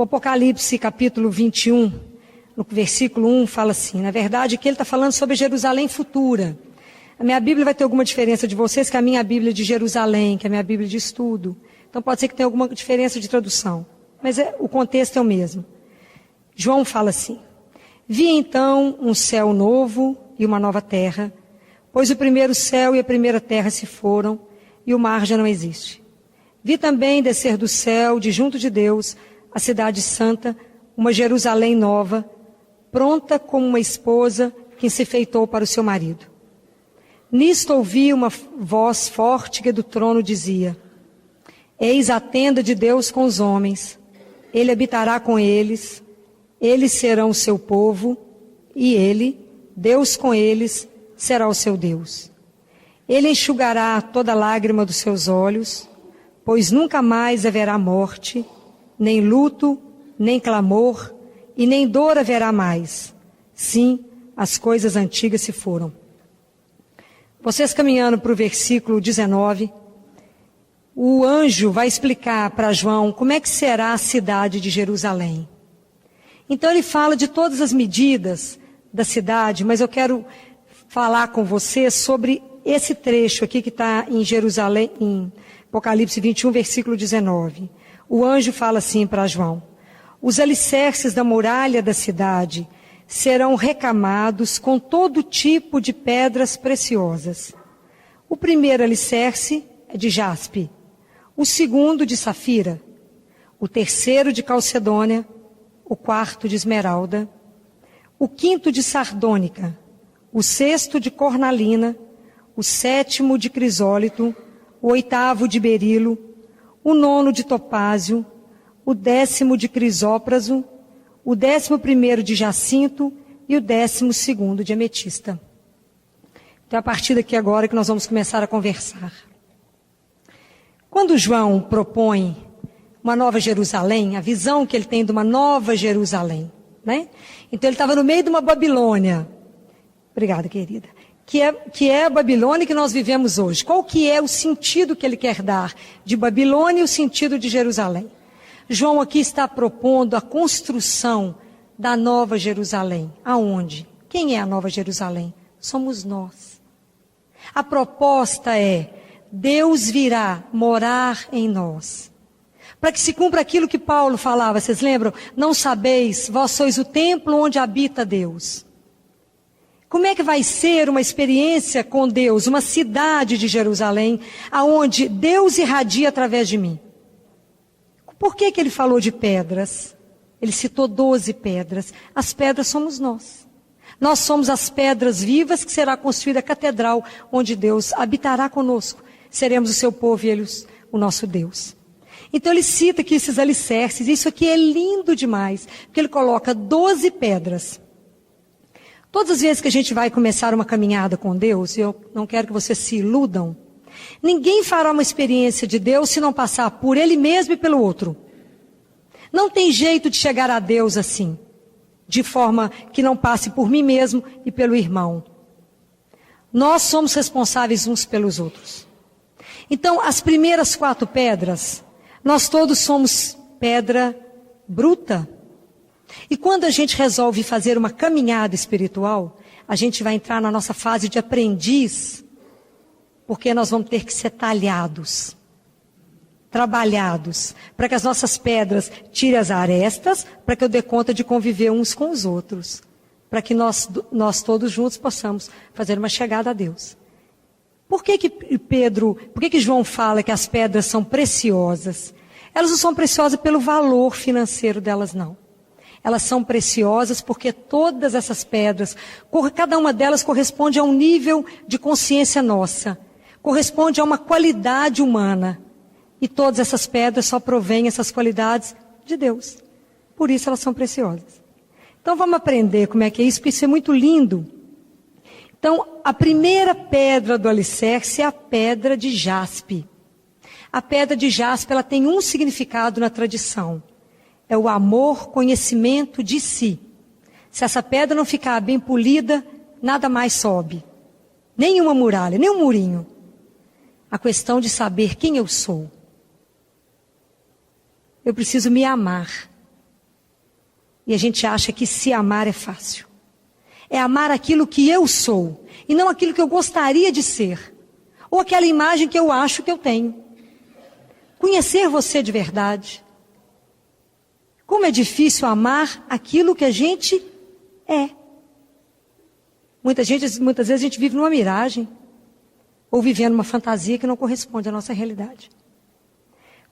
O Apocalipse capítulo 21, no versículo 1, fala assim, na verdade que ele está falando sobre Jerusalém futura. A minha Bíblia vai ter alguma diferença de vocês, que a minha Bíblia é de Jerusalém, que é a minha Bíblia de estudo. Então pode ser que tenha alguma diferença de tradução, mas o contexto é o mesmo. João fala assim, vi então um céu novo e uma nova terra, pois o primeiro céu e a primeira terra se foram, e o mar já não existe. Vi também descer do céu, de junto de Deus, a cidade santa, uma Jerusalém nova, pronta como uma esposa que se enfeitou para o seu marido. Nisto ouvi uma voz forte que do trono dizia, eis a tenda de Deus com os homens, ele habitará com eles, eles serão o seu povo, e ele, Deus com eles, será o seu Deus. Ele enxugará toda lágrima dos seus olhos, pois nunca mais haverá morte, nem luto, nem clamor, e nem dor haverá mais. Sim, as coisas antigas se foram. Vocês caminhando para o versículo 19, o anjo vai explicar para João como é que será a cidade de Jerusalém. Então ele fala de todas as medidas da cidade, mas eu quero falar com você sobre esse trecho aqui que está em Jerusalém, em Apocalipse 21, versículo 19. O anjo fala assim para João, os alicerces da muralha da cidade serão recamados com todo tipo de pedras preciosas. O primeiro alicerce é de jaspe, o segundo de safira, o terceiro de calcedônia, o quarto de esmeralda, o quinto de sardônica, o sexto de cornalina, o sétimo de crisólito, o oitavo de berilo, o nono de topázio, o 10º de crisópraso, o 11º de jacinto e o 12º de ametista. Então, a partir daqui agora que nós vamos começar a conversar. Quando João propõe uma nova Jerusalém, a visão que ele tem de uma nova Jerusalém, né? Então, ele estava no meio de uma Babilônia. Obrigada, querida. Que é a Babilônia que nós vivemos hoje. Qual que é o sentido que ele quer dar de Babilônia e o sentido de Jerusalém? João aqui está propondo a construção da nova Jerusalém. Aonde? Quem é a nova Jerusalém? Somos nós. A proposta é, Deus virá morar em nós. Para que se cumpra aquilo que Paulo falava, vocês lembram? Não sabeis, vós sois o templo onde habita Deus. Como é que vai ser uma experiência com Deus, uma cidade de Jerusalém, aonde Deus irradia através de mim? Por que ele falou de pedras? Ele citou 12 pedras. As pedras somos nós. Nós somos as pedras vivas que será construída a catedral, onde Deus habitará conosco. Seremos o seu povo e ele o nosso Deus. Então ele cita aqui esses alicerces. Isso aqui é lindo demais, porque ele coloca 12 pedras. Todas as vezes que a gente vai começar uma caminhada com Deus, e eu não quero que vocês se iludam, ninguém fará uma experiência de Deus se não passar por ele mesmo e pelo outro. Não tem jeito de chegar a Deus assim, de forma que não passe por mim mesmo e pelo irmão. Nós somos responsáveis uns pelos outros. Então, as primeiras 4 pedras, nós todos somos pedra bruta. E quando a gente resolve fazer uma caminhada espiritual, a gente vai entrar na nossa fase de aprendiz, porque nós vamos ter que ser talhados, trabalhados, para que as nossas pedras tirem as arestas, para que eu dê conta de conviver uns com os outros, para que nós todos juntos possamos fazer uma chegada a Deus. Por que João fala que as pedras são preciosas? Elas não são preciosas pelo valor financeiro delas, não. Elas são preciosas porque todas essas pedras, cada uma delas corresponde a um nível de consciência nossa, corresponde a uma qualidade humana. E todas essas pedras só provêm essas qualidades de Deus. Por isso elas são preciosas. Então vamos aprender como é que é isso, porque isso é muito lindo. Então, a primeira pedra do alicerce é a pedra de jaspe. A pedra de jaspe, ela tem um significado na tradição. É o amor, conhecimento de si. Se essa pedra não ficar bem polida, nada mais sobe. Nenhuma muralha, nem um murinho. A questão de saber quem eu sou. Eu preciso me amar. E a gente acha que se amar é fácil. É amar aquilo que eu sou, e não aquilo que eu gostaria de ser, ou aquela imagem que eu acho que eu tenho. Conhecer você de verdade. Como é difícil amar aquilo que a gente é. Muitas vezes a gente vive numa miragem, ou vivendo uma fantasia que não corresponde à nossa realidade.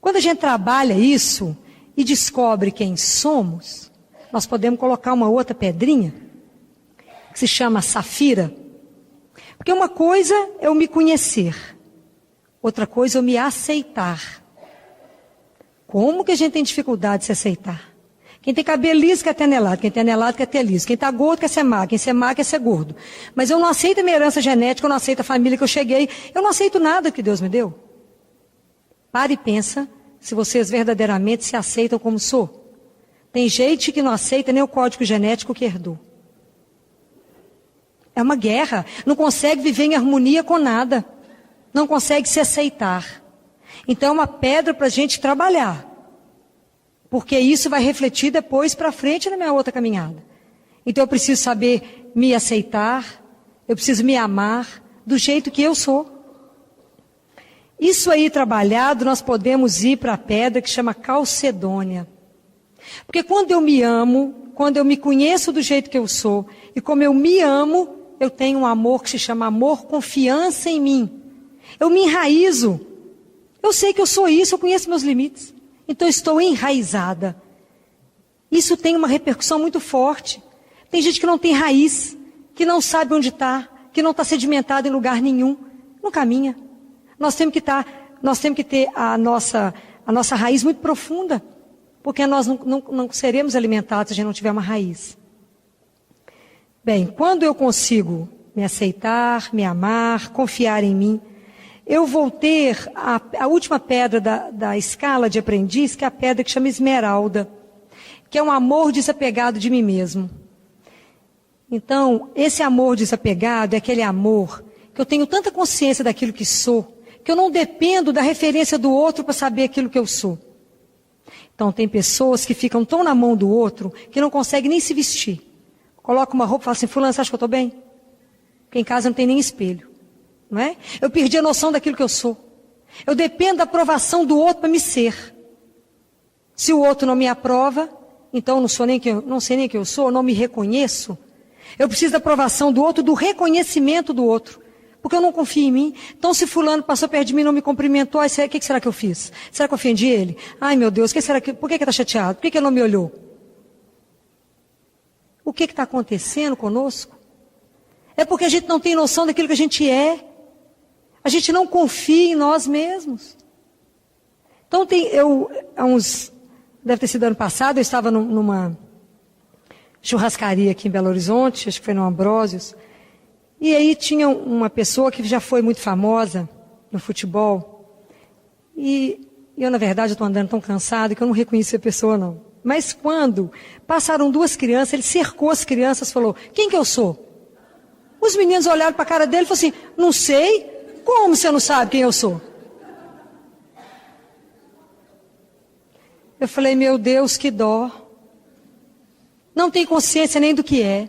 Quando a gente trabalha isso e descobre quem somos, nós podemos colocar uma outra pedrinha, que se chama safira. Porque uma coisa é eu me conhecer, outra coisa é eu me aceitar. Como que a gente tem dificuldade de se aceitar? Quem tem cabelo liso quer ter anelado, quem tem anelado quer ter liso, quem está gordo quer ser magro, quem ser magro quer ser gordo. Mas eu não aceito a minha herança genética, eu não aceito a família que eu cheguei, eu não aceito nada que Deus me deu. Pare e pensa se vocês verdadeiramente se aceitam como sou. Tem gente que não aceita nem o código genético que herdou. É uma guerra, não consegue viver em harmonia com nada, não consegue se aceitar. Então é uma pedra para a gente trabalhar, porque isso vai refletir depois para frente na minha outra caminhada. Então eu preciso saber me aceitar, eu preciso me amar do jeito que eu sou. Isso aí trabalhado, nós podemos ir para a pedra que chama calcedônia. Porque quando eu me amo, quando eu me conheço do jeito que eu sou, e como eu me amo, eu tenho um amor que se chama amor, confiança em mim. Eu me enraizo. Eu sei que eu sou isso, eu conheço meus limites. Então eu estou enraizada. Isso tem uma repercussão muito forte. Tem gente que não tem raiz, que não sabe onde está, que não está sedimentado em lugar nenhum. Não caminha. Nós temos que ter a nossa raiz muito profunda, porque nós não seremos alimentados se a gente não tiver uma raiz. Bem, quando eu consigo me aceitar, me amar, confiar em mim, eu vou ter a última pedra da escala de aprendiz, que é a pedra que chama esmeralda, que é um amor desapegado de mim mesmo. Então, esse amor desapegado é aquele amor que eu tenho tanta consciência daquilo que sou, que eu não dependo da referência do outro para saber aquilo que eu sou. Então, tem pessoas que ficam tão na mão do outro que não conseguem nem se vestir. Coloca uma roupa e fala assim, fulano, você acha que eu estou bem? Porque em casa não tem nem espelho. Não é? Eu perdi a noção daquilo que eu sou. Eu dependo da aprovação do outro para me ser. Se o outro não me aprova, então eu não sei nem quem eu sou, eu não me reconheço. Eu preciso da aprovação do outro, do reconhecimento do outro. Porque eu não confio em mim. Então, se fulano passou perto de mim e não me cumprimentou, o que será que eu fiz? Será que eu ofendi ele? Ai, meu Deus, por que ele está chateado? Por que ele não me olhou? O que está acontecendo conosco? É porque a gente não tem noção daquilo que a gente é. A gente não confia em nós mesmos. Então, deve ter sido ano passado, eu estava numa churrascaria aqui em Belo Horizonte, acho que foi no Ambrósios, e aí tinha uma pessoa que já foi muito famosa no futebol, e eu, na verdade, estou andando tão cansado que eu não reconheci a pessoa, não. Mas quando passaram duas crianças, ele cercou as crianças e falou, quem que eu sou? Os meninos olharam para a cara dele e falaram assim, não sei. Como você não sabe quem eu sou? Eu falei, meu Deus, que dó. Não tem consciência nem do que é.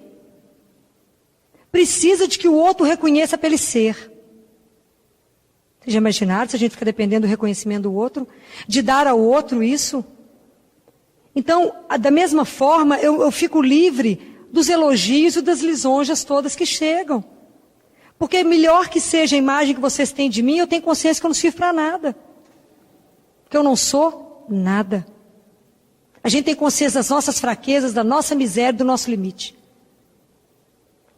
Precisa de que o outro reconheça para ele ser. Vocês já imaginaram se a gente fica dependendo do reconhecimento do outro? De dar ao outro isso? Então, da mesma forma, eu fico livre dos elogios e das lisonjas todas que chegam. Porque melhor que seja a imagem que vocês têm de mim, eu tenho consciência que eu não sirvo para nada. Que eu não sou nada. A gente tem consciência das nossas fraquezas, da nossa miséria, do nosso limite.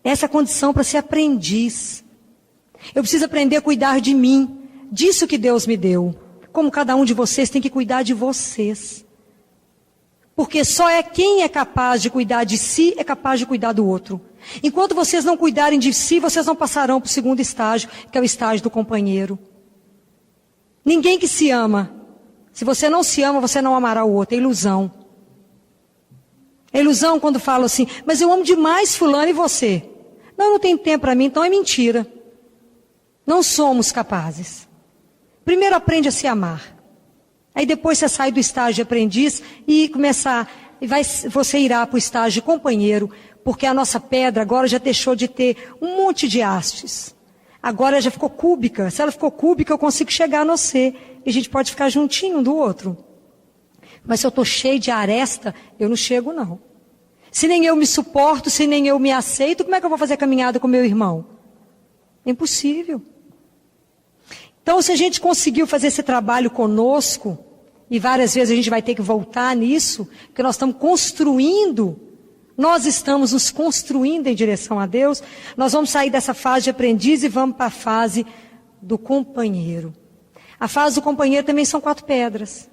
Essa é a condição para ser aprendiz. Eu preciso aprender a cuidar de mim, disso que Deus me deu. Como cada um de vocês tem que cuidar de vocês. Porque só quem é capaz de cuidar de si é capaz de cuidar do outro. Enquanto vocês não cuidarem de si, vocês não passarão para o segundo estágio, que é o estágio do companheiro. Ninguém que se ama. Se você não se ama, você não amará o outro. É ilusão. É ilusão quando falam assim, mas eu amo demais fulano e você. Não tem tempo para mim, então é mentira. Não somos capazes. Primeiro aprende a se amar. Aí depois você sai do estágio de aprendiz e começa e você irá para o estágio de companheiro, porque a nossa pedra agora já deixou de ter um monte de hastes. Agora ela já ficou cúbica. Se ela ficou cúbica, eu consigo chegar a você. E a gente pode ficar juntinho um do outro. Mas se eu estou cheio de aresta, eu não chego não. Se nem eu me suporto, se nem eu me aceito, como é que eu vou fazer a caminhada com meu irmão? É impossível. Então, se a gente conseguiu fazer esse trabalho conosco, e várias vezes a gente vai ter que voltar nisso, porque nós estamos nos construindo em direção a Deus, nós vamos sair dessa fase de aprendiz e vamos para a fase do companheiro. A fase do companheiro também são 4 pedras.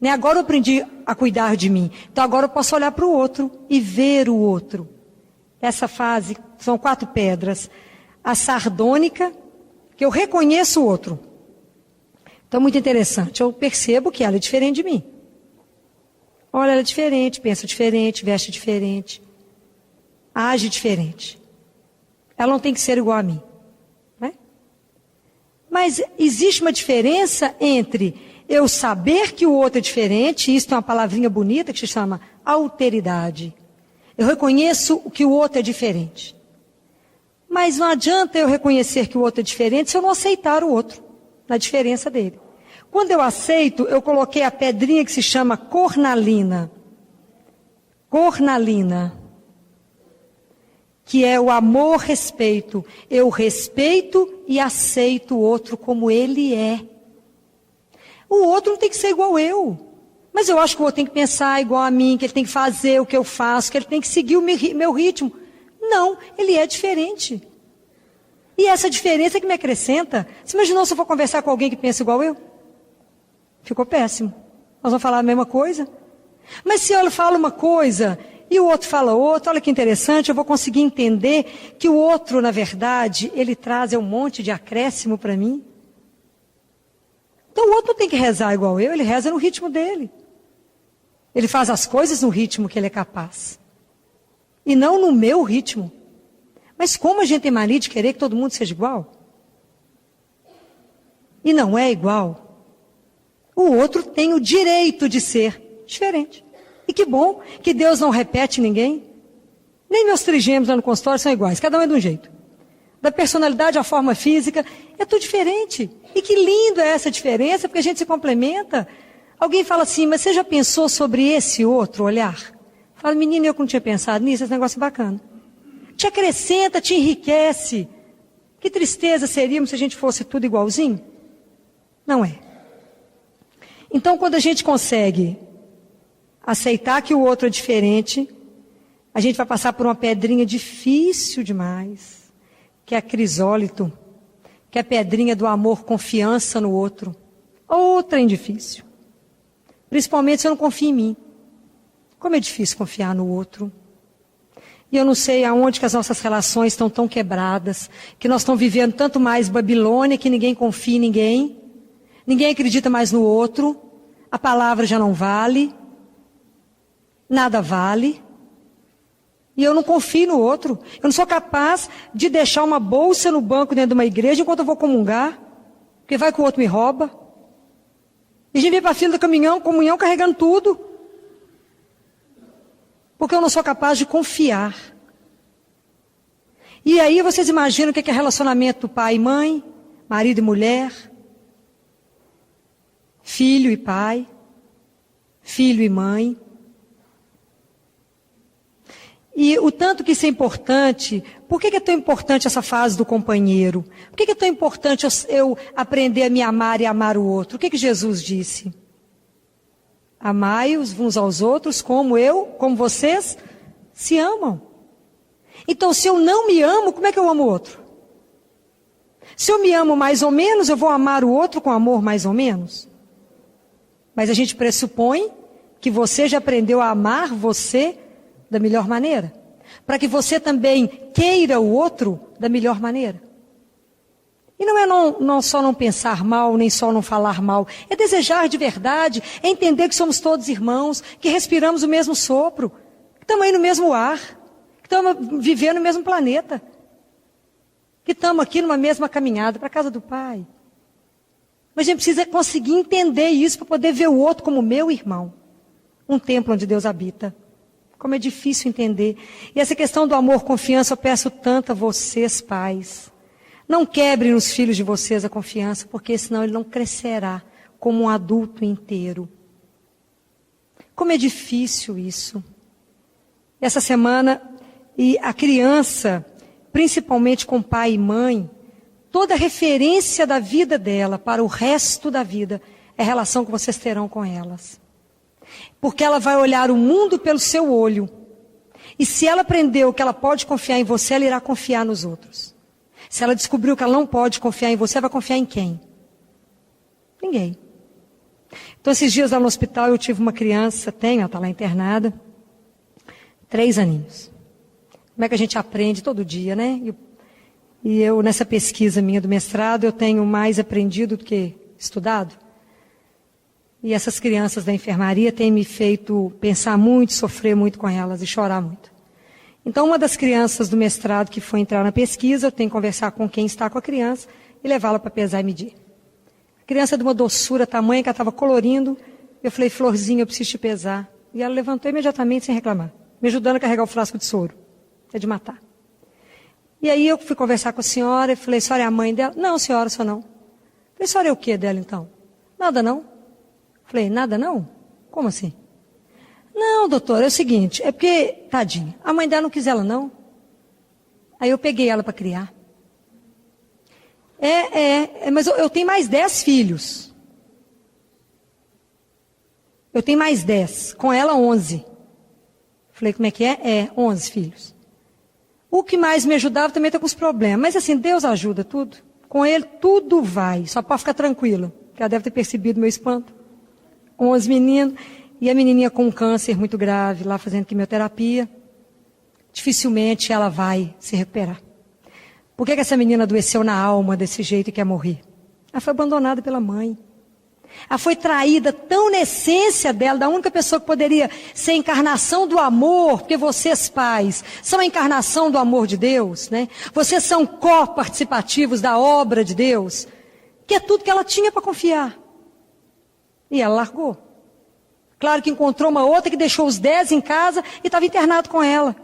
Né? Agora eu aprendi a cuidar de mim, então agora eu posso olhar para o outro e ver o outro. Essa fase são 4 pedras. A sardônica, que eu reconheço o outro. Então, muito interessante. Eu percebo que ela é diferente de mim. Olha, ela é diferente, pensa diferente, veste diferente, age diferente. Ela não tem que ser igual a mim. Né? Mas existe uma diferença entre eu saber que o outro é diferente, e isso é uma palavrinha bonita que se chama alteridade. Eu reconheço que o outro é diferente. Mas não adianta eu reconhecer que o outro é diferente se eu não aceitar o outro, na diferença dele. Quando eu aceito, eu coloquei a pedrinha que se chama cornalina. Cornalina. Que é o amor-respeito. Eu respeito e aceito o outro como ele é. O outro não tem que ser igual eu. Mas eu acho que o outro tem que pensar igual a mim, que ele tem que fazer o que eu faço, que ele tem que seguir o meu ritmo. Não, ele é diferente. E essa diferença é que me acrescenta. Você imaginou se eu for conversar com alguém que pensa igual eu? Ficou péssimo. Nós vamos falar a mesma coisa. Mas se eu falo uma coisa e o outro fala outra, olha que interessante, eu vou conseguir entender que o outro, na verdade, ele traz um monte de acréscimo para mim. Então o outro não tem que rezar igual eu, ele reza no ritmo dele. Ele faz as coisas no ritmo que ele é capaz. E não no meu ritmo. Mas como a gente tem mania de querer que todo mundo seja igual? E não é igual. O outro tem o direito de ser diferente. E que bom que Deus não repete ninguém. Nem meus trigêmeos lá no consultório são iguais, cada um é de um jeito. Da personalidade à forma física, é tudo diferente. E que lindo é essa diferença, porque a gente se complementa. Alguém fala assim, mas você já pensou sobre esse outro olhar? Fala, menina, eu que não tinha pensado nisso, esse negócio é bacana. Te acrescenta, te enriquece. Que tristeza seríamos se a gente fosse tudo igualzinho? Não é. Então, quando a gente consegue aceitar que o outro é diferente, a gente vai passar por uma pedrinha difícil demais, que é a crisólito, que é a pedrinha do amor, confiança no outro. Outra difícil. Principalmente se eu não confio em mim. Como é difícil confiar no outro. E eu não sei aonde que as nossas relações estão tão quebradas, que nós estamos vivendo tanto mais Babilônia, que ninguém confia em ninguém, ninguém acredita mais no outro, a palavra já não vale, nada vale, e eu não confio no outro. Eu não sou capaz de deixar uma bolsa no banco dentro de uma igreja enquanto eu vou comungar, porque vai que o outro me rouba. E a gente vem para a fila da comunhão carregando tudo. Porque eu não sou capaz de confiar. E aí vocês imaginam o que é relacionamento do pai e mãe, marido e mulher, filho e pai, filho e mãe. E o tanto que isso é importante, por que é tão importante essa fase do companheiro? Por que é tão importante eu aprender a me amar e amar o outro? O que Jesus disse? Amai-os uns aos outros como vocês se amam. Então, se eu não me amo, como é que eu amo o outro? Se eu me amo mais ou menos, eu vou amar o outro com amor mais ou menos? Mas a gente pressupõe que você já aprendeu a amar você da melhor maneira. Para que você também queira o outro da melhor maneira. E não é não só não pensar mal, nem só não falar mal. É desejar de verdade, é entender que somos todos irmãos, que respiramos o mesmo sopro, que estamos aí no mesmo ar, que estamos vivendo no mesmo planeta, que estamos aqui numa mesma caminhada para a casa do Pai. Mas a gente precisa conseguir entender isso para poder ver o outro como meu irmão. um templo onde Deus habita. Como é difícil entender. E essa questão do amor, confiança, eu peço tanto a vocês, pais. Não quebrem nos filhos de vocês a confiança, porque senão ele não crescerá como um adulto inteiro. Como é difícil isso. Essa semana, e a criança, principalmente com pai e mãe, toda a referência da vida dela para o resto da vida é a relação que vocês terão com elas. Porque ela vai olhar o mundo pelo seu olho. E se ela aprendeu que ela pode confiar em você, ela irá confiar nos outros. Se ela descobriu que ela não pode confiar em você, vai confiar em quem? Ninguém. Então, esses dias lá no hospital, eu tive uma criança, ela está lá internada, 3 aninhos. Como é que a gente aprende todo dia, né? E eu, nessa pesquisa minha do mestrado, eu tenho mais aprendido do que estudado. E essas crianças da enfermaria têm me feito pensar muito, sofrer muito com elas e chorar muito. Então, uma das crianças do mestrado que foi entrar na pesquisa, eu tenho que conversar com quem está com a criança e levá-la para pesar e medir. A criança de uma doçura tamanha que ela estava colorindo. Eu falei, Florzinha, eu preciso te pesar. E ela levantou imediatamente sem reclamar, me ajudando a carregar o frasco de soro. É de matar. E aí eu fui conversar com a senhora e falei, a senhora é a mãe dela? Não, senhora, só não. Eu falei, a senhora é o que dela então? Nada não. Falei, nada não? Como assim? Não, doutora, é o seguinte, é porque, tadinha, a mãe dela não quis ela não. Aí eu peguei ela para criar. Mas eu tenho mais 10 filhos. Eu tenho mais 10, com ela 11. Falei, como é que é? 11 filhos. O que mais me ajudava também está com os problemas. Mas assim, Deus ajuda tudo. Com ele tudo vai, só pode ficar tranquila. Porque ela deve ter percebido meu espanto. 11 meninos, e a menininha com um câncer muito grave, lá fazendo quimioterapia. Dificilmente ela vai se recuperar. Por que essa menina adoeceu na alma desse jeito e quer morrer? Ela foi abandonada pela mãe. Ela foi traída tão na essência dela, da única pessoa que poderia ser a encarnação do amor, porque vocês, pais, são a encarnação do amor de Deus, né? Vocês são co-participativos da obra de Deus, que é tudo que ela tinha para confiar. E ela largou. Claro que encontrou uma outra que deixou os 10 em casa e estava internado com ela,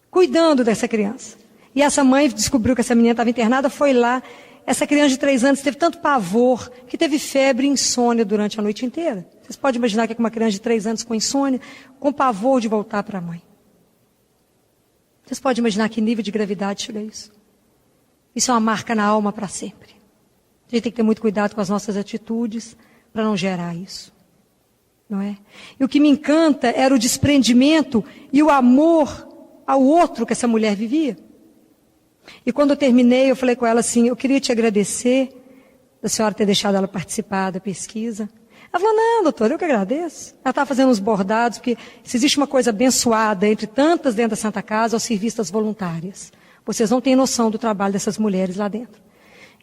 cuidando dessa criança. E essa mãe descobriu que essa menina estava internada, foi lá. Essa criança de 3 anos teve tanto pavor que teve febre e insônia durante a noite inteira. Vocês podem imaginar que é uma criança de 3 anos com insônia, com pavor de voltar para a mãe. Vocês podem imaginar que nível de gravidade chega a isso? Isso é uma marca na alma para sempre. A gente tem que ter muito cuidado com as nossas atitudes para não gerar isso. Não é? E o que me encanta era o desprendimento e o amor ao outro que essa mulher vivia. E quando eu terminei, eu falei com ela assim, eu queria te agradecer da senhora ter deixado ela participar da pesquisa. Ela falou, não, doutora, eu que agradeço. Ela estava fazendo uns bordados, porque se existe uma coisa abençoada entre tantas dentro da Santa Casa, é o serviço das voluntárias. Vocês não têm noção do trabalho dessas mulheres lá dentro.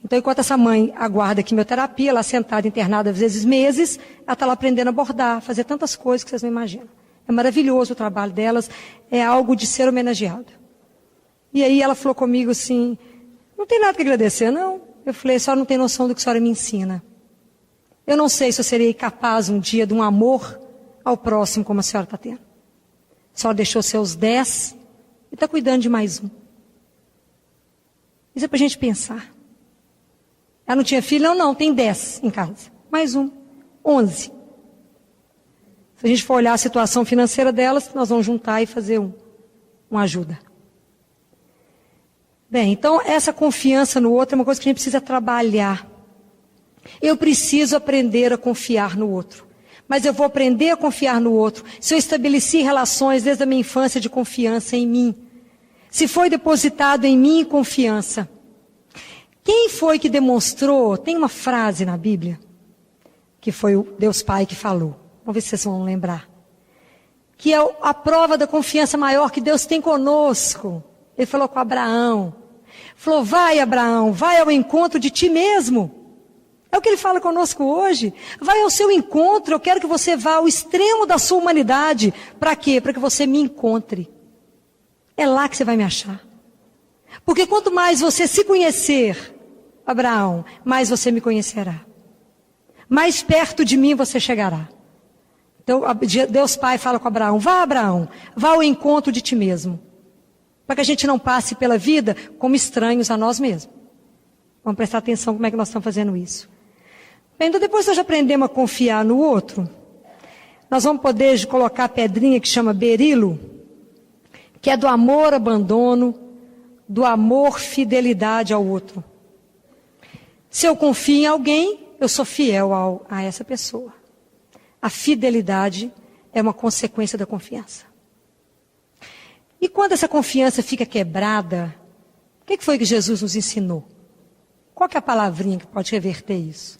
Então, enquanto essa mãe aguarda a quimioterapia, ela sentada, internada, às vezes meses, ela está lá aprendendo a bordar, fazer tantas coisas que vocês não imaginam. É maravilhoso o trabalho delas, é algo de ser homenageado. E aí ela falou comigo assim, não tem nada que agradecer, não. Eu falei, a senhora não tem noção do que a senhora me ensina. Eu não sei se eu serei capaz um dia de um amor ao próximo como a senhora está tendo. A senhora deixou seus 10 e está cuidando de mais um. Isso é para a gente pensar. Ela não tinha filho? Não, tem 10 em casa. Mais um, 11. Se a gente for olhar a situação financeira delas, nós vamos juntar e fazer uma ajuda. Bem, então essa confiança no outro é uma coisa que a gente precisa trabalhar. Eu preciso aprender a confiar no outro. Mas eu vou aprender a confiar no outro se eu estabeleci relações desde a minha infância de confiança em mim. Se foi depositado em mim confiança. Quem foi que demonstrou? Tem uma frase na Bíblia, que foi o Deus Pai que falou. Vamos ver se vocês vão lembrar. Que é a prova da confiança maior que Deus tem conosco. Ele falou com Abraão. Falou, vai Abraão, vai ao encontro de ti mesmo. É o que ele fala conosco hoje. Vai ao seu encontro, eu quero que você vá ao extremo da sua humanidade. Para quê? Para que você me encontre. É lá que você vai me achar. Porque quanto mais você se conhecer, Abraão, mais você me conhecerá. Mais perto de mim você chegará. Então, Deus Pai fala com Abraão, Abraão, vá ao encontro de ti mesmo. Para que a gente não passe pela vida como estranhos a nós mesmos. Vamos prestar atenção como é que nós estamos fazendo isso. Bem, então depois que nós aprendemos a confiar no outro, nós vamos poder colocar a pedrinha que chama berilo, que é do amor abandono, do amor fidelidade ao outro. Se eu confio em alguém, eu sou fiel a essa pessoa. A fidelidade é uma consequência da confiança. E quando essa confiança fica quebrada, o que foi que Jesus nos ensinou? Qual que é a palavrinha que pode reverter isso?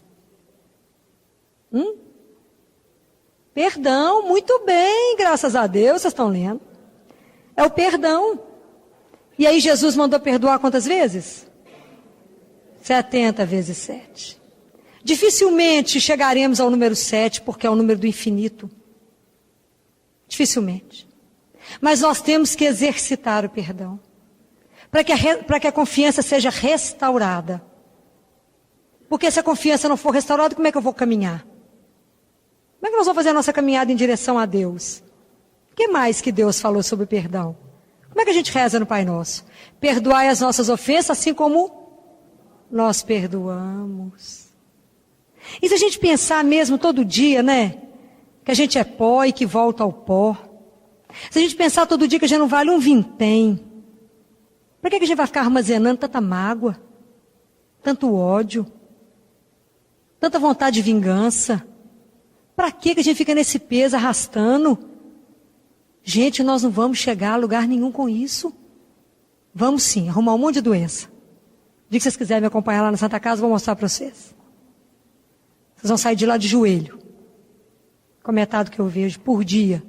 Perdão, muito bem, graças a Deus, vocês estão lendo. É o perdão. E aí Jesus mandou perdoar quantas vezes? 70 vezes 7. Dificilmente chegaremos ao número 7, porque é o número do infinito. Dificilmente. Mas nós temos que exercitar o perdão. Para que a confiança seja restaurada. Porque se a confiança não for restaurada, como é que eu vou caminhar? Como é que nós vamos fazer a nossa caminhada em direção a Deus? O que mais que Deus falou sobre o perdão? Como é que a gente reza no Pai Nosso? Perdoai as nossas ofensas, assim como nós perdoamos. E se a gente pensar mesmo todo dia, né? Que a gente é pó e que volta ao pó. Se a gente pensar todo dia que a gente não vale um vintém. Por que a gente vai ficar armazenando tanta mágoa? Tanto ódio? Tanta vontade de vingança? Para que a gente fica nesse peso arrastando? Gente, nós não vamos chegar a lugar nenhum com isso. Vamos sim, arrumar um monte de doença. O dia que vocês quiserem me acompanhar lá na Santa Casa, eu vou mostrar para vocês. Vocês vão sair de lá de joelho. Com metade que eu vejo por dia.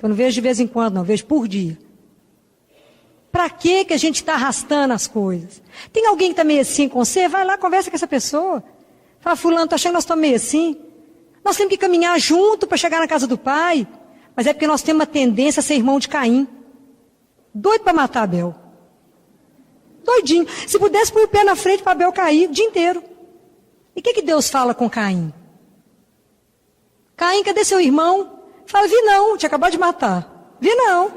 Eu não vejo de vez em quando, não, eu vejo por dia. Para que a gente está arrastando as coisas? Tem alguém que está meio assim com você? Vai lá, conversa com essa pessoa. Fala, fulano, tá achando que nós estamos meio assim? Nós temos que caminhar junto para chegar na casa do Pai. Mas é porque nós temos uma tendência a ser irmão de Caim. Doido para matar Abel. Doidinho. Se pudesse pôr o pé na frente para Abel cair o dia inteiro. E o que Deus fala com Caim? Caim, cadê seu irmão? Fala, vi não, te acabou de matar. Vi não.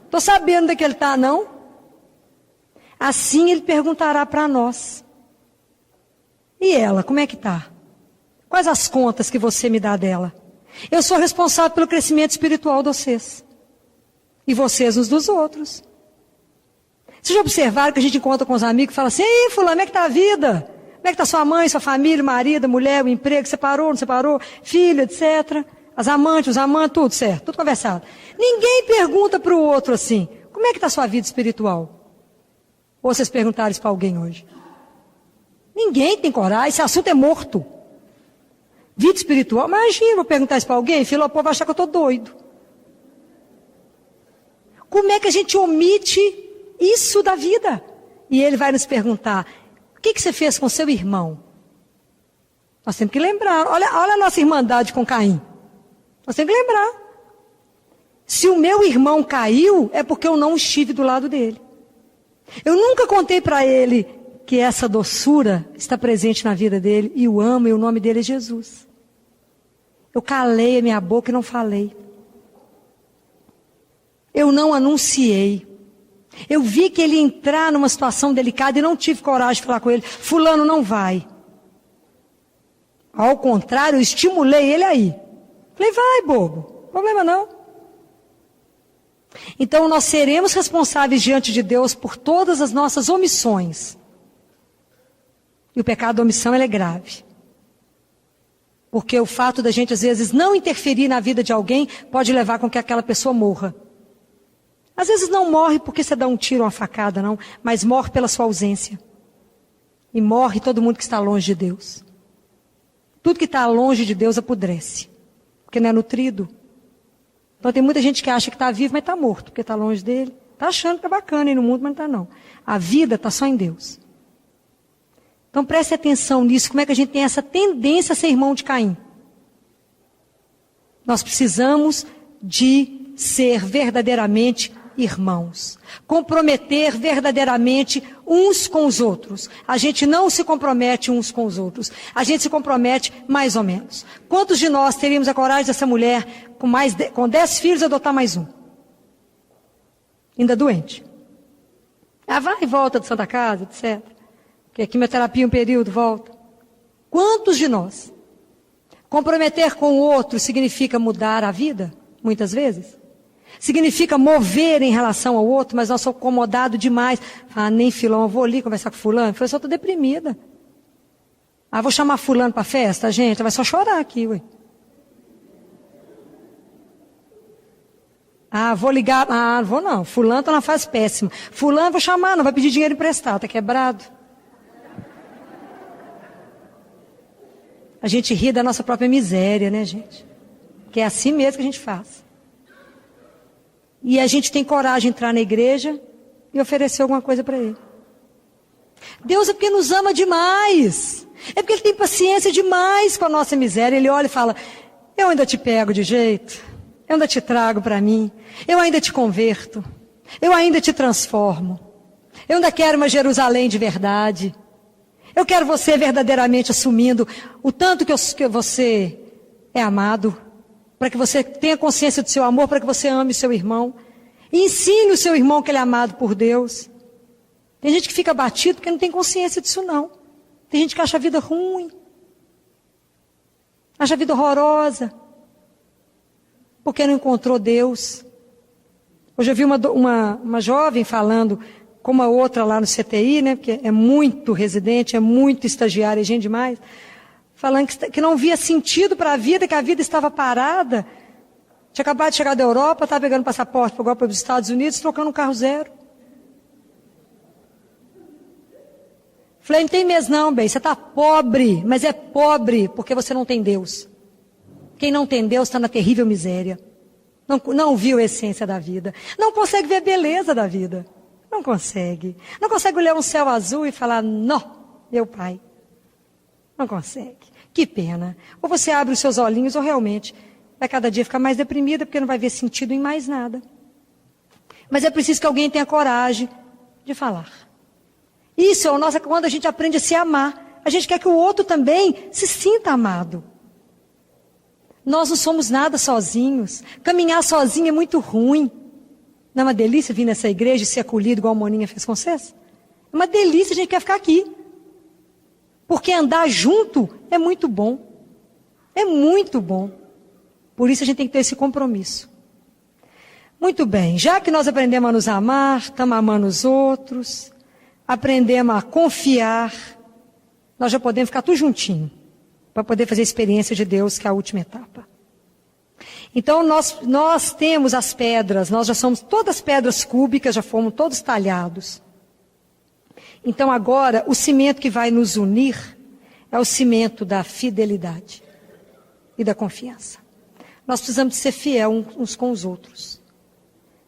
Estou sabendo onde é que ele está, não? Assim ele perguntará para nós. E ela, como é que está? Quais as contas que você me dá dela? Eu sou responsável pelo crescimento espiritual de vocês. E vocês uns dos outros. Vocês já observaram que a gente encontra com os amigos e fala assim, ei, fulano, como é que está a vida? Como é que está sua mãe, sua família, marido, mulher, o emprego, separou, não separou, filho, etc. As amantes, os amantes, tudo certo, tudo conversado. Ninguém pergunta para o outro assim, como é que está a sua vida espiritual? Ou vocês perguntaram isso para alguém hoje? Ninguém tem coragem, esse assunto é morto. Vida espiritual, imagina, vou perguntar isso para alguém, filho, o povo vai achar que eu estou doido. Como é que a gente omite isso da vida? E ele vai nos perguntar, o que você fez com seu irmão? Nós temos que lembrar, olha a nossa irmandade com Caim. Nós temos que lembrar. Se o meu irmão caiu, é porque eu não estive do lado dele. Eu nunca contei para ele que essa doçura está presente na vida dele, e o amo, e o nome dele é Jesus. Eu calei a minha boca e não falei. Eu não anunciei. Eu vi que ele ia entrar numa situação delicada e não tive coragem de falar com ele. Fulano, não vai. Ao contrário, eu estimulei ele aí. Falei, vai, bobo. Problema não. Então nós seremos responsáveis diante de Deus por todas as nossas omissões. E o pecado da omissão ele é grave. Porque o fato da gente às vezes não interferir na vida de alguém pode levar com que aquela pessoa morra. Às vezes não morre porque você dá um tiro ou uma facada, não. Mas morre pela sua ausência. E morre todo mundo que está longe de Deus. Tudo que está longe de Deus apodrece. Porque não é nutrido. Então tem muita gente que acha que está vivo, mas está morto. Porque está longe dele. Está achando que está bacana aí no mundo, mas não está não. A vida está só em Deus. Então preste atenção nisso. Como é que a gente tem essa tendência a ser irmão de Caim? Nós precisamos de ser verdadeiramente irmãos. Comprometer verdadeiramente uns com os outros. A gente não se compromete uns com os outros. A gente se compromete mais ou menos. Quantos de nós teríamos a coragem dessa mulher, com 10 filhos, adotar mais um? Ainda doente. Vai e volta de Santa Casa, etc. Porque a quimioterapia um período, volta. Quantos de nós? Comprometer com o outro significa mudar a vida, muitas vezes. Significa mover em relação ao outro, mas nós somos acomodados demais. Nem filão, eu vou ali conversar com fulano. Eu estou deprimida. Vou chamar fulano para a festa, gente, vai só chorar aqui, ué. Vou ligar, vou não, fulano está na fase péssima. Fulano vou chamar, não vai pedir dinheiro emprestado, está quebrado. A gente ri da nossa própria miséria, né, gente? Que é assim mesmo que a gente faz. E a gente tem coragem de entrar na igreja e oferecer alguma coisa para ele. Deus é porque nos ama demais. É porque ele tem paciência demais com a nossa miséria. Ele olha e fala, eu ainda te pego de jeito. Eu ainda te trago para mim. Eu ainda te converto. Eu ainda te transformo. Eu ainda quero uma Jerusalém de verdade. Eu quero você verdadeiramente assumindo o tanto que você é amado, para que você tenha consciência do seu amor, para que você ame o seu irmão. E ensine o seu irmão que ele é amado por Deus. Tem gente que fica abatido porque não tem consciência disso não. Tem gente que acha a vida ruim. Acha a vida horrorosa. Porque não encontrou Deus. Hoje eu vi uma jovem falando com uma outra lá no CTI, né, porque é muito residente, é muito estagiário, é gente demais, falando que não via sentido para a vida, que a vida estava parada. Tinha acabado de chegar da Europa, estava pegando passaporte para os Estados Unidos, trocando um carro zero. Falei, não tem mesmo não, bem, você está pobre, mas é pobre porque você não tem Deus. Quem não tem Deus está na terrível miséria. Não viu a essência da vida. Não consegue ver a beleza da vida. Não consegue. Não consegue olhar um céu azul e falar, não, meu pai. Não consegue. Que pena. Ou você abre os seus olhinhos ou realmente vai cada dia ficar mais deprimida porque não vai ver sentido em mais nada. Mas é preciso que alguém tenha coragem de falar. Isso é quando a gente aprende a se amar. A gente quer que o outro também se sinta amado. Nós não somos nada sozinhos. Caminhar sozinho é muito ruim. Não é uma delícia vir nessa igreja e ser acolhido igual a Moninha fez com vocês? É uma delícia, a gente quer ficar aqui. Porque andar junto é muito bom. É muito bom. Por isso a gente tem que ter esse compromisso. Muito bem, já que nós aprendemos a nos amar, estamos amando os outros, aprendemos a confiar, nós já podemos ficar tudo juntinho, para poder fazer a experiência de Deus, que é a última etapa. Então nós temos as pedras, nós já somos todas pedras cúbicas, já fomos todos talhados. Então agora o cimento que vai nos unir é o cimento da fidelidade e da confiança. Nós precisamos de ser fiel uns com os outros.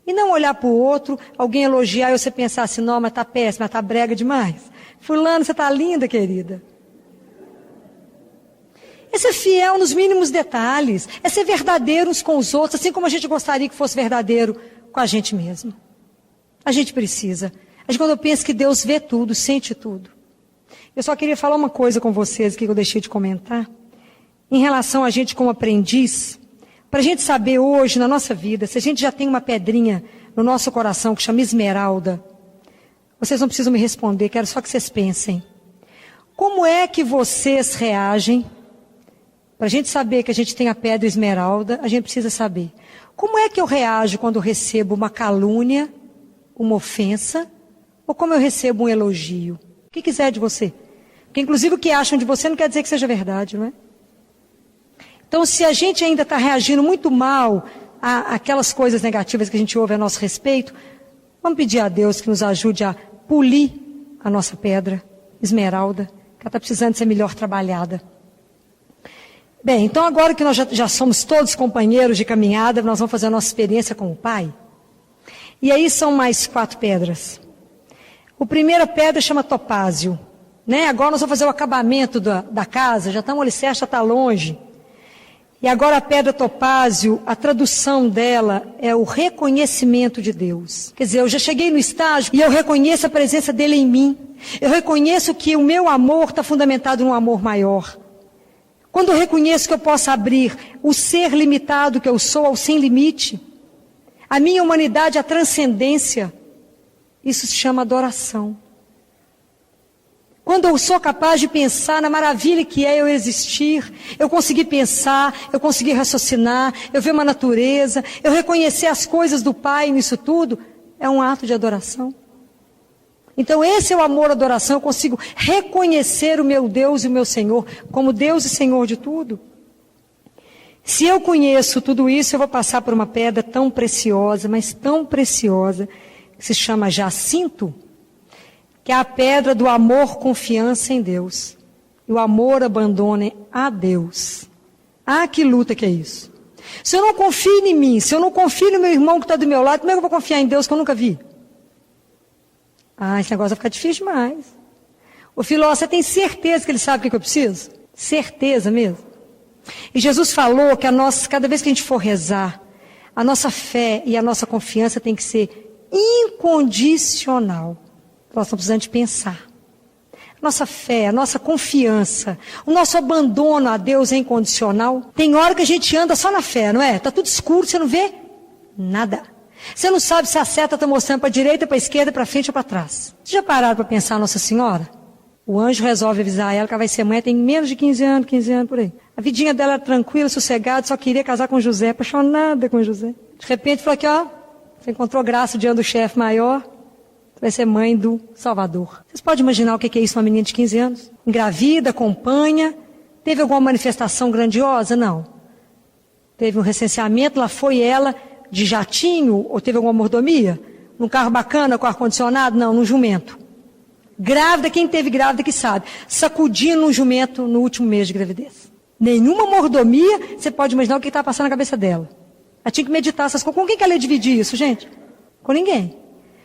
E não olhar para o outro, alguém elogiar e você pensar assim, não, mas está péssima, está brega demais. Fulano, você está linda, querida. É ser fiel nos mínimos detalhes. É ser verdadeiro uns com os outros, assim como a gente gostaria que fosse verdadeiro com a gente mesmo. A gente precisa. Quando eu penso que Deus vê tudo, sente tudo. Eu só queria falar uma coisa com vocês que eu deixei de comentar. Em relação a gente como aprendiz, para a gente saber hoje na nossa vida, se a gente já tem uma pedrinha no nosso coração que chama esmeralda, vocês não precisam me responder, quero só que vocês pensem. Como é que vocês reagem? Para a gente saber que a gente tem a pedra esmeralda, a gente precisa saber. Como é que eu reajo quando eu recebo uma calúnia, uma ofensa, ou como eu recebo um elogio? O que quiser de você. Porque inclusive o que acham de você não quer dizer que seja verdade, não é? Então se a gente ainda está reagindo muito mal àquelas coisas negativas que a gente ouve a nosso respeito, vamos pedir a Deus que nos ajude a polir a nossa pedra esmeralda, que ela está precisando ser melhor trabalhada. Bem, então agora que nós já somos todos companheiros de caminhada, nós vamos fazer a nossa experiência com o Pai. E aí são mais 4 pedras. A primeira pedra chama topázio. Né? Agora nós vamos fazer o acabamento da casa, já estamos, o alicerce já está longe. E agora a pedra topázio, a tradução dela é o reconhecimento de Deus. Quer dizer, eu já cheguei no estágio e eu reconheço a presença dele em mim. Eu reconheço que o meu amor está fundamentado num amor maior. Quando eu reconheço que eu posso abrir o ser limitado que eu sou ao sem limite, a minha humanidade, a transcendência, isso se chama adoração. Quando eu sou capaz de pensar na maravilha que é eu existir, eu conseguir pensar, eu conseguir raciocinar, eu ver uma natureza, eu reconhecer as coisas do Pai nisso tudo, é um ato de adoração. Então esse é o amor, a adoração, eu consigo reconhecer o meu Deus e o meu Senhor como Deus e Senhor de tudo. Se eu conheço tudo isso, eu vou passar por uma pedra tão preciosa, mas tão preciosa, que se chama jacinto, que é a pedra do amor, confiança em Deus. E o amor abandona a Deus. Ah, que luta que é isso. Se eu não confio em mim, se eu não confio no meu irmão que está do meu lado, como é que eu vou confiar em Deus que eu nunca vi? Ah, esse negócio vai ficar difícil demais. Ô Filó, você tem certeza que ele sabe o que eu preciso? Certeza mesmo. E Jesus falou que cada vez que a gente for rezar, a nossa fé e a nossa confiança tem que ser incondicional. Nós estamos precisando de pensar. Nossa fé, a nossa confiança, o nosso abandono a Deus é incondicional. Tem hora que a gente anda só na fé, não é? Está tudo escuro, você não vê nada. Você não sabe se a seta está mostrando para a direita, para a esquerda, para frente ou para trás. Vocês já pararam para pensar Nossa Senhora? O anjo resolve avisar ela que ela vai ser mãe, tem menos de 15 anos por aí. A vidinha dela era tranquila, sossegada, só queria casar com José, apaixonada com José. De repente falou aqui, ó, você encontrou graça diante do chefe maior, vai ser mãe do Salvador. Vocês podem imaginar o que é isso, uma menina de 15 anos? Engravida, acompanha, teve alguma manifestação grandiosa? Não. Teve um recenseamento, lá foi ela de jatinho, ou teve alguma mordomia? Num carro bacana, com ar-condicionado? Não, num jumento. Grávida, quem teve grávida que sabe, sacudindo um jumento no último mês de gravidez. Nenhuma mordomia, você pode imaginar o que está passando na cabeça dela. Ela tinha que meditar essas coisas. Com quem que ela ia dividir isso, gente? Com ninguém.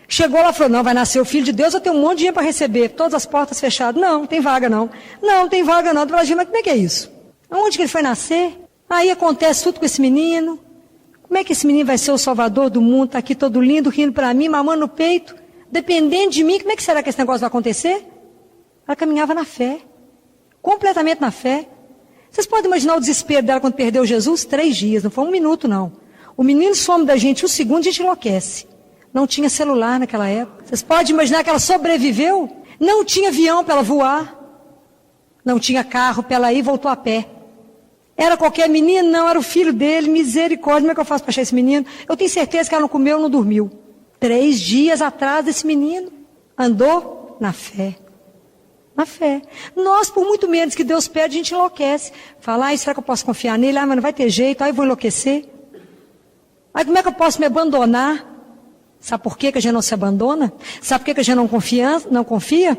Chegou lá e falou, não, vai nascer o filho de Deus, eu tenho um monte de dinheiro para receber, todas as portas fechadas. Não, não tem vaga não. Não, não tem vaga não. Mas como é que é isso? Aonde que ele foi nascer? Aí acontece tudo com esse menino. Como é que esse menino vai ser o salvador do mundo? Está aqui todo lindo, rindo para mim, mamando no peito, dependendo de mim. Como é que será que esse negócio vai acontecer? Ela caminhava na fé, completamente na fé. Vocês podem imaginar o desespero dela quando perdeu Jesus? 3 dias, não foi 1 minuto não. O menino some da gente 1 segundo, a gente enlouquece. Não tinha celular naquela época. Vocês podem imaginar que ela sobreviveu? Não tinha avião para ela voar. Não tinha carro para ela ir e voltou a pé. Era qualquer menino? Não, era o filho dele. Misericórdia, como é que eu faço para achar esse menino? Eu tenho certeza que ela não comeu, não dormiu. 3 dias atrás desse menino. Andou na fé. Na fé. Nós, por muito menos que Deus pede, a gente enlouquece. Fala, será que eu posso confiar nele? Mas não vai ter jeito, aí eu vou enlouquecer. Aí como é que eu posso me abandonar? Sabe por que a gente não se abandona? Sabe por que a gente não confia?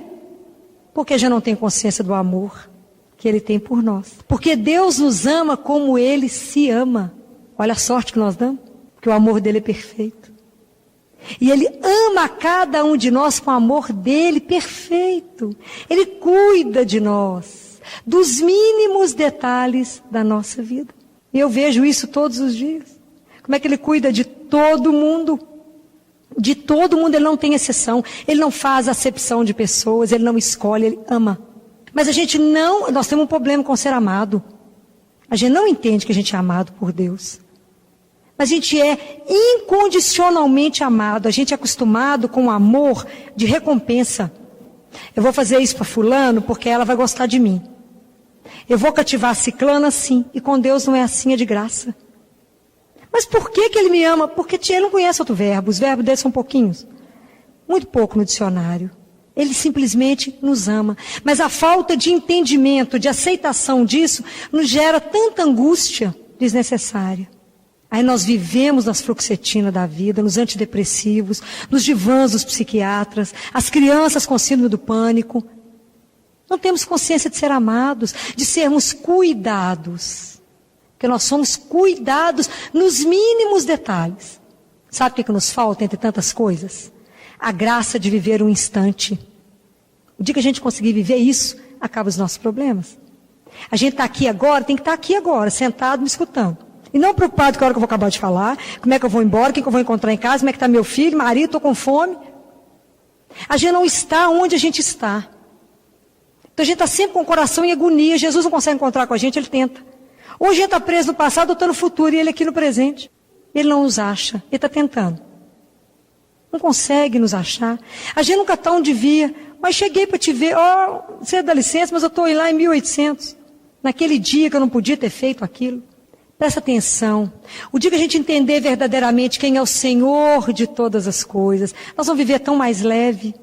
Porque a gente não tem consciência do amor que Ele tem por nós. Porque Deus nos ama como Ele se ama. Olha a sorte que nós damos. Porque o amor dEle é perfeito. E Ele ama cada um de nós com o amor dEle perfeito. Ele cuida de nós, dos mínimos detalhes da nossa vida. E eu vejo isso todos os dias. Como é que Ele cuida de todo mundo? De todo mundo, Ele não tem exceção. Ele não faz acepção de pessoas, Ele não escolhe, Ele ama. Mas nós temos um problema com ser amado. A gente não entende que a gente é amado por Deus. Mas a gente é incondicionalmente amado. A gente é acostumado com o amor de recompensa. Eu vou fazer isso para fulano porque ela vai gostar de mim. Eu vou cativar ciclano assim. E com Deus não é assim, é de graça. Mas por que Ele me ama? Porque Ele não conhece outro verbo. Os verbos dele são pouquinhos. Muito pouco no dicionário. Ele simplesmente nos ama. Mas a falta de entendimento, de aceitação disso, nos gera tanta angústia desnecessária. Aí nós vivemos nas fluoxetinas da vida, nos antidepressivos, nos divãs dos psiquiatras, as crianças com síndrome do pânico. Não temos consciência de ser amados, de sermos cuidados. Porque nós somos cuidados nos mínimos detalhes. Sabe o que nos falta entre tantas coisas? A graça de viver um instante. O dia que a gente conseguir viver isso, acaba os nossos problemas. A gente está aqui agora, tem que estar aqui agora, sentado me escutando. E não preocupado com a hora que eu vou acabar de falar, como é que eu vou embora, quem que eu vou encontrar em casa, como é que está meu filho, marido, estou com fome. A gente não está onde a gente está. Então a gente está sempre com o coração em agonia. Jesus não consegue encontrar com a gente, ele tenta. Hoje a gente está preso no passado, eu estou no futuro e ele aqui no presente. Ele não nos acha, ele está tentando. Não consegue nos achar. A gente nunca está onde devia. Mas cheguei para te ver, você dá licença, mas eu estou lá em 1800. Naquele dia que eu não podia ter feito aquilo. Presta atenção. O dia que a gente entender verdadeiramente quem é o Senhor de todas as coisas, nós vamos viver tão mais leve.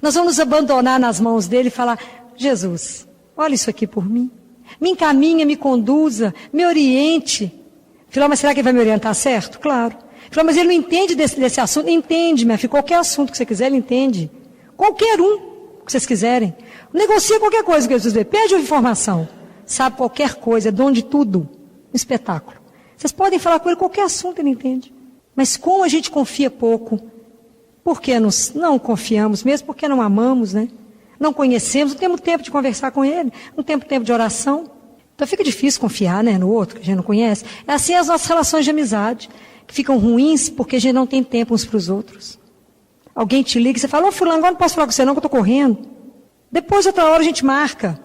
Nós vamos nos abandonar nas mãos dele e falar, Jesus, olha isso aqui por mim. Me encaminha, me conduza, me oriente. Falei, mas será que ele vai me orientar certo? Claro. Falei, mas ele não entende desse assunto. Entende, minha filha, qualquer assunto que você quiser, ele entende. Qualquer um que vocês quiserem. Negocia qualquer coisa que Jesus vê. Pede uma informação. Sabe qualquer coisa, é dono de tudo. Um espetáculo. Vocês podem falar com ele qualquer assunto, ele entende. Mas como a gente confia pouco, porque não confiamos, mesmo porque não amamos, né? Não conhecemos, não temos tempo de conversar com ele, não temos tempo de oração. Então fica difícil confiar, né, no outro, que a gente não conhece. É assim as nossas relações de amizade, que ficam ruins porque a gente não tem tempo uns para os outros. Alguém te liga e você fala, fulano, agora não posso falar com você não, que eu estou correndo. Depois, outra hora, a gente marca.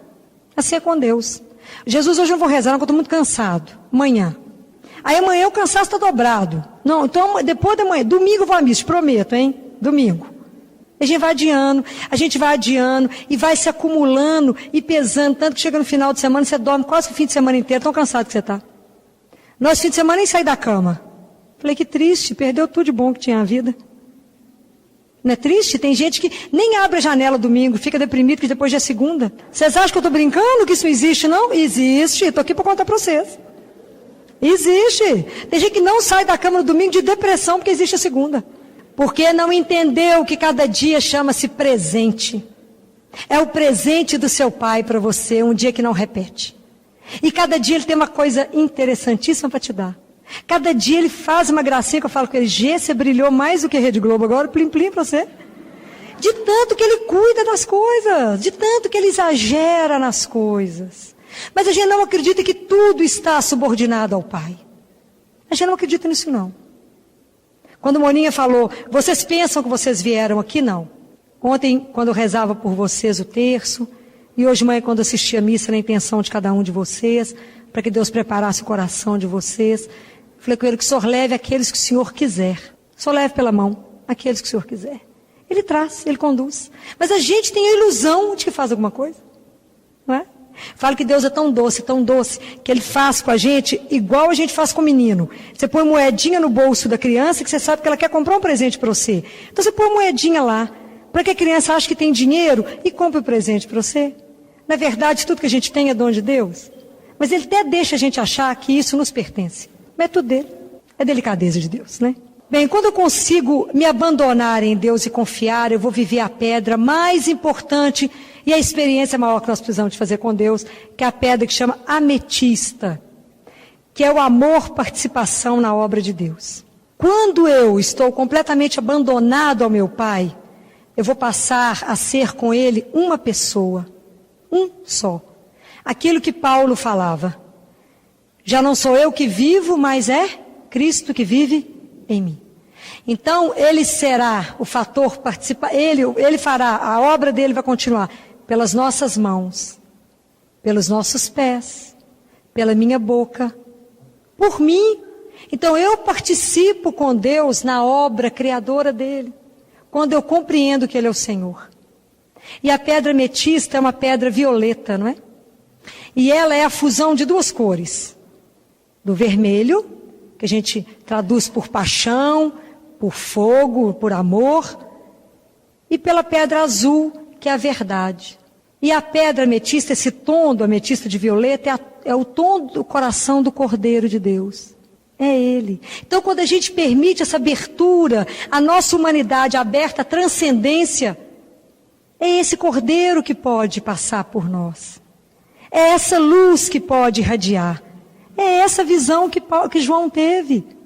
Assim é com Deus. Jesus, hoje eu não vou rezar, não, que eu estou muito cansado. Amanhã. Aí amanhã o cansaço está dobrado. Não, então depois de amanhã, domingo eu vou à missa, te prometo, hein? Domingo. A gente vai adiando e vai se acumulando e pesando, tanto que chega no final de semana, você dorme quase que o fim de semana inteiro, tão cansado que você está. Nós, fim de semana, nem saí da cama. Falei, que triste, perdeu tudo de bom que tinha a vida. Não é triste? Tem gente que nem abre a janela domingo, fica deprimido que depois já é segunda. Vocês acham que eu estou brincando, que isso não existe, não? Existe, estou aqui para contar para vocês. Existe. Tem gente que não sai da cama no domingo de depressão porque existe a segunda. Porque não entendeu que cada dia chama-se presente. É o presente do seu pai para você, um dia que não repete. E cada dia ele tem uma coisa interessantíssima para te dar. Cada dia ele faz uma gracinha que eu falo com ele, Gê, você brilhou mais do que a Rede Globo agora, plim plim para você. De tanto que ele cuida das coisas, de tanto que ele exagera nas coisas. Mas a gente não acredita que tudo está subordinado ao Pai. A gente não acredita nisso não. Quando Moninha falou, vocês pensam que vocês vieram aqui? Não. Ontem, quando eu rezava por vocês o terço, e hoje de manhã, quando eu assisti a missa na intenção de cada um de vocês, para que Deus preparasse o coração de vocês, falei com ele que o Senhor leve aqueles que o Senhor quiser. Só leve pela mão aqueles que o Senhor quiser. Ele traz, ele conduz. Mas a gente tem a ilusão de que faz alguma coisa. Não é? Falo que Deus é tão doce, que Ele faz com a gente igual a gente faz com o menino. Você põe moedinha no bolso da criança que você sabe que ela quer comprar um presente para você. Então você põe a moedinha lá, para que a criança ache que tem dinheiro e compre o presente para você. Na verdade, tudo que a gente tem é dom de Deus. Mas Ele até deixa a gente achar que isso nos pertence. Mas é tudo dele. É delicadeza de Deus, né? Bem, quando eu consigo me abandonar em Deus e confiar, eu vou viver a pedra mais importante e a experiência maior que nós precisamos de fazer com Deus, que é a pedra que chama ametista, que é o amor, participação na obra de Deus. Quando eu estou completamente abandonado ao meu Pai, eu vou passar a ser com Ele uma pessoa, um só. Aquilo que Paulo falava, já não sou eu que vivo, mas é Cristo que vive em mim. Então, Ele será o fator participar, Ele fará, a obra dele vai continuar pelas nossas mãos, pelos nossos pés, pela minha boca, por mim. Então eu participo com Deus na obra criadora dele, quando eu compreendo que Ele é o Senhor. E a pedra ametista é uma pedra violeta, não é? E ela é a fusão de duas cores, do vermelho, que a gente traduz por paixão, por fogo, por amor, e pela pedra azul, que é a verdade. E a pedra ametista, esse tom do ametista de violeta, é o tom do coração do Cordeiro de Deus. É Ele. Então, quando a gente permite essa abertura, a nossa humanidade aberta à transcendência, é esse Cordeiro que pode passar por nós. É essa luz que pode irradiar. É essa visão que João teve.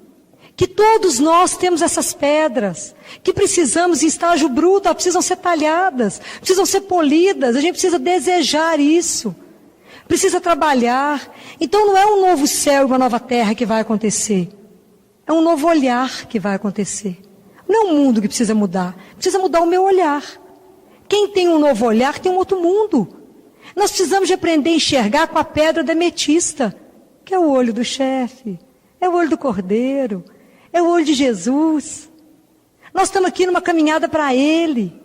Que todos nós temos essas pedras, que precisamos em estágio bruto, elas precisam ser talhadas, precisam ser polidas, a gente precisa desejar isso. precisa trabalhar. Então não é um novo céu e uma nova terra que vai acontecer. É um novo olhar que vai acontecer. Não é um mundo que precisa mudar o meu olhar. Quem tem um novo olhar tem um outro mundo. Nós precisamos de aprender a enxergar com a pedra da ametista, que é o olho do chefe, é o olho do Cordeiro, é o olho de Jesus. Nós estamos aqui numa caminhada para Ele.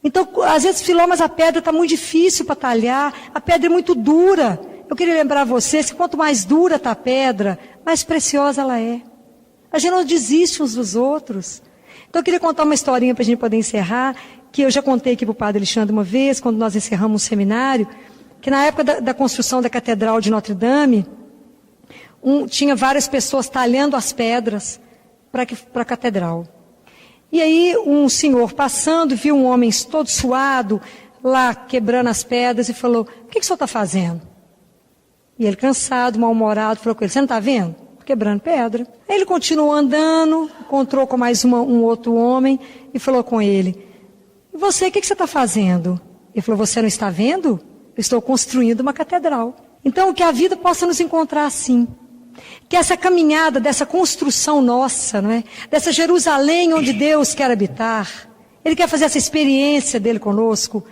Então, às vezes, Filó, mas a pedra está muito difícil para talhar, a pedra é muito dura. Eu queria lembrar vocês que quanto mais dura está a pedra, mais preciosa ela é. A gente não desiste uns dos outros. Então, eu queria contar uma historinha para a gente poder encerrar, que eu já contei aqui para o padre Alexandre uma vez, quando nós encerramos um seminário, que na época da construção da Catedral de Notre Dame, tinha várias pessoas talhando as pedras para a catedral. E aí um senhor passando, viu um homem todo suado, lá quebrando as pedras e falou, o que o senhor está fazendo? E ele cansado, mal-humorado, falou com ele, você não está vendo? Quebrando pedra. Aí ele continuou andando, encontrou com mais um outro homem e falou com ele, e você, o que você está fazendo? Ele falou, você não está vendo? Eu estou construindo uma catedral. Então que a vida possa nos encontrar assim. Que essa caminhada, dessa construção nossa, não é? Dessa Jerusalém onde Deus quer habitar, Ele quer fazer essa experiência dele conosco,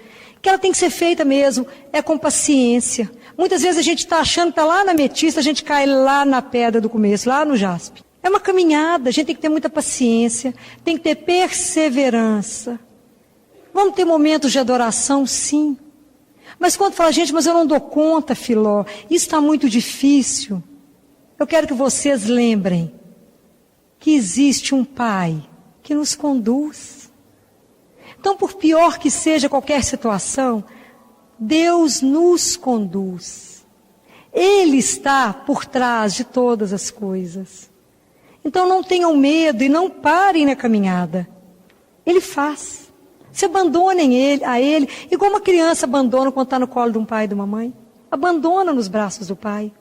que ela tem que ser feita mesmo, com paciência. Muitas vezes a gente está achando que está lá na ametista, a gente cai lá na pedra do começo, lá no jaspe. É uma caminhada, a gente tem que ter muita paciência, tem que ter perseverança. Vamos ter momentos de adoração, sim. Mas quando fala, gente, mas eu não dou conta, Filó, isso está muito difícil. Eu quero que vocês lembrem que existe um Pai que nos conduz. Então, por pior que seja qualquer situação, Deus nos conduz. Ele está por trás de todas as coisas. Então, não tenham medo e não parem na caminhada. Ele faz. Se abandonem a Ele, igual uma criança abandona quando está no colo de um pai e de uma mãe. Abandona nos braços do Pai.